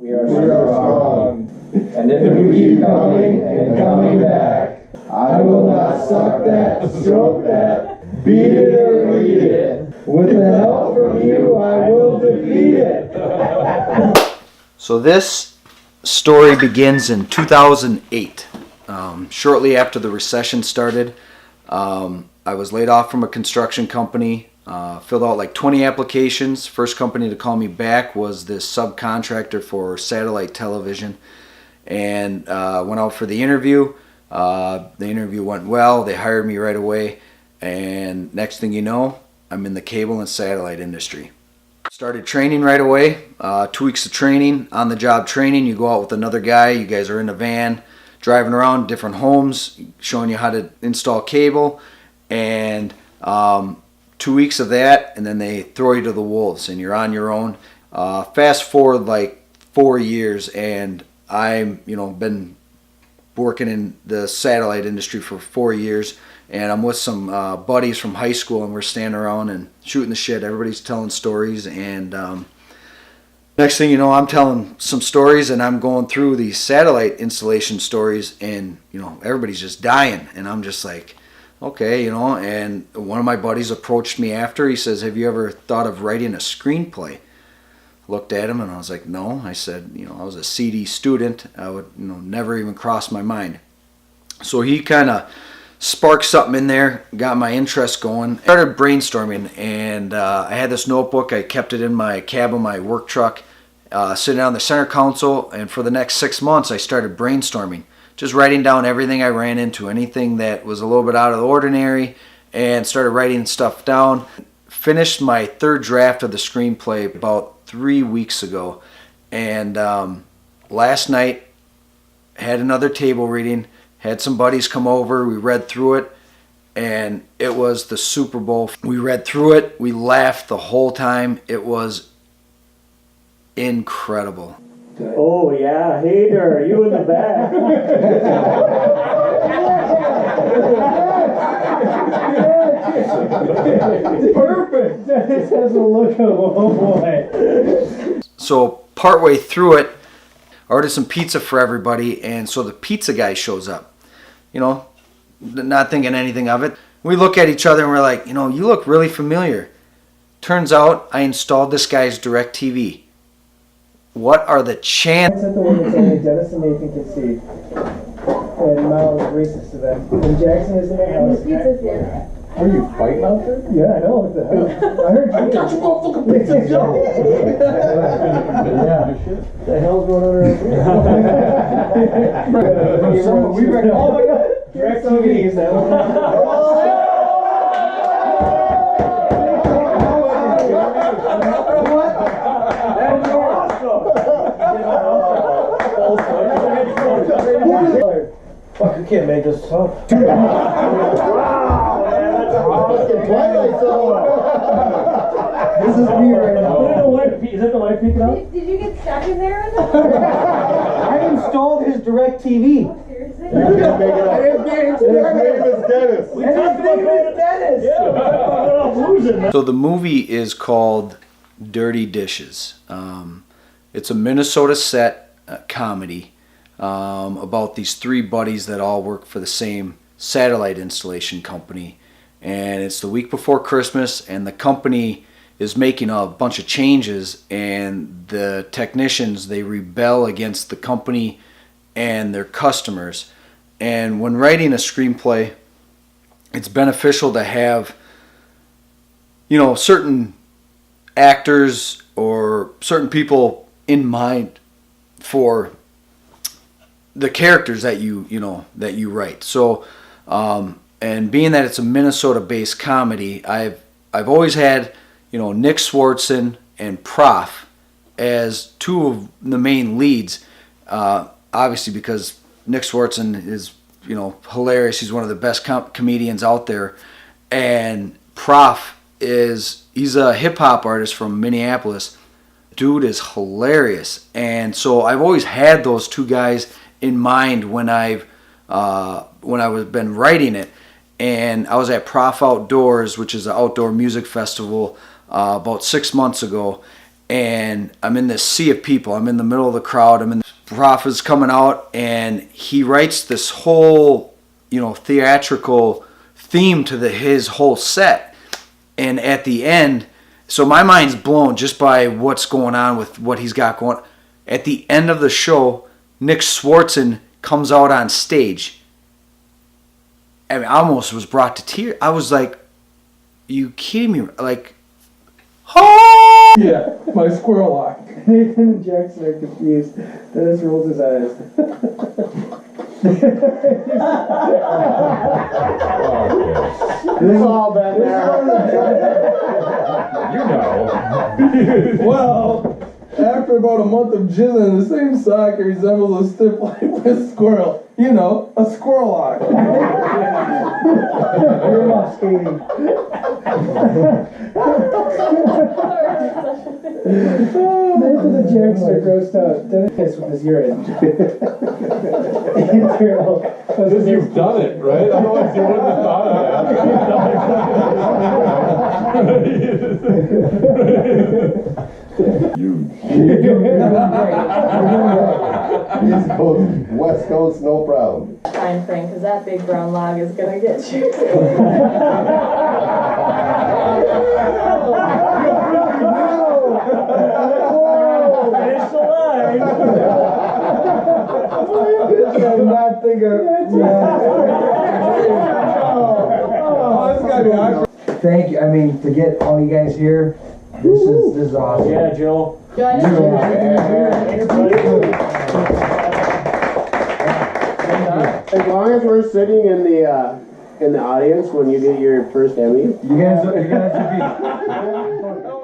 We are strong, and if we keep coming and coming back, I will not suck that, stroke that, beat it or eat it. With the help from you, I will defeat it. So this story begins in 2008. Shortly after the recession started, I was laid off from a construction company. Filled out like 20 applications. First company to call me back was this subcontractor for satellite television, and went out for the interview. The interview went well. They hired me right away, and next thing you know, I'm in the cable and satellite industry. Started training right away. 2 weeks of training, on the job training. You go out with another guy. You guys are in a van, driving around different homes, showing you how to install cable, and 2 weeks of that, and then they throw you to the wolves, and you're on your own. Fast forward like 4 years, and I'm been working in the satellite industry for 4 years, and I'm with some buddies from high school, and we're standing around and shooting the shit. Everybody's telling stories, and next thing you know, I'm telling some stories, and I'm going through these satellite installation stories, and everybody's just dying, and I'm just like, okay, and one of my buddies approached me after. He says, have you ever thought of writing a screenplay? I looked at him and I was like, no. I said, I was a CD student. I would, never even cross my mind. So he kind of sparked something in there, got my interest going. I started brainstorming, and I had this notebook. I kept it in my cab of my work truck, sitting on the center console, and for the next 6 months I started brainstorming. Just writing down everything I ran into, anything that was a little bit out of the ordinary, and started writing stuff down. Finished my third draft of the screenplay about 3 weeks ago, and last night had another table reading, had some buddies come over, we read through it, and it was the Super Bowl. We read through it, we laughed the whole time. It was incredible. Oh yeah, hater, you in the back. Perfect. This has a look of oh boy. So partway through it, I ordered some pizza for everybody, and so the pizza guy shows up. Not thinking anything of it. We look at each other and we're like, you look really familiar. Turns out I installed this guy's DirecTV. What are the chances? I sent the one that's only Dennis and Nathan can see. And Miles is racist to them. And Jackson is in the house. Pizza's here. Are you fighting out there? Yeah, I know. What the hell? I heard you. I got you motherfucking pizza, Joe! Yeah. The hell's going on around here? Oh my god! DirecTV is that. Fuck, you can't make this tough. Wow, man, that's awesome. Twilight Zone. This is me right now. Is that the light picking up? Did you get stuck in there? I installed his DirecTV. Seriously? His name is Dennis. We talked about going to Dennis. Yeah, we talked about losing. So the movie is called Dirty Dishes. It's a Minnesota set comedy about these three buddies that all work for the same satellite installation company. And it's the week before Christmas, and the company is making a bunch of changes, and the technicians, they rebel against the company and their customers. And when writing a screenplay, it's beneficial to have certain actors or certain people in mind for the characters that you write. So and being that it's a Minnesota-based comedy, I've always had Nick Swardson and Prof as two of the main leads. Obviously because Nick Swardson is hilarious. He's one of the best comedians out there, and Prof he's a hip hop artist from Minneapolis. Dude is hilarious, and so I've always had those two guys in mind when I've been writing it. And I was at Prof Outdoors, which is an outdoor music festival, about 6 months ago, and I'm in this sea of people. I'm in the middle of the crowd. Prof is coming out, and he writes this whole, theatrical theme to his whole set. And at the end, so my mind's blown just by what's going on with what he's got going. At the end of the show, Nick Swartzen comes out on stage. I mean, I almost was brought to tears. I was like, you kidding me? Like, oh! Yeah, my squirrel lock. Nathan and Jackson are confused. Dennis rolls his eyes. We've all been there. Well, after about a month of jizzing in the same sock, it resembles a stiff lifeless squirrel. A squirrel lock. You're not skating. Nathan the Jackson are grossed out. Dennis with his urine. Because you've done it, right? Otherwise you wouldn't have thought of that. East Coast, West Coast, no problem. Fine, Frank, because that big brown log is gonna get you. Finish the line. I did not think of. This gotta be awkward. Thank you. I mean, to get all you guys here, this is awesome. Yeah, Joel. Good. As long as we're sitting in the audience when you get your first Emmy. You guys should be.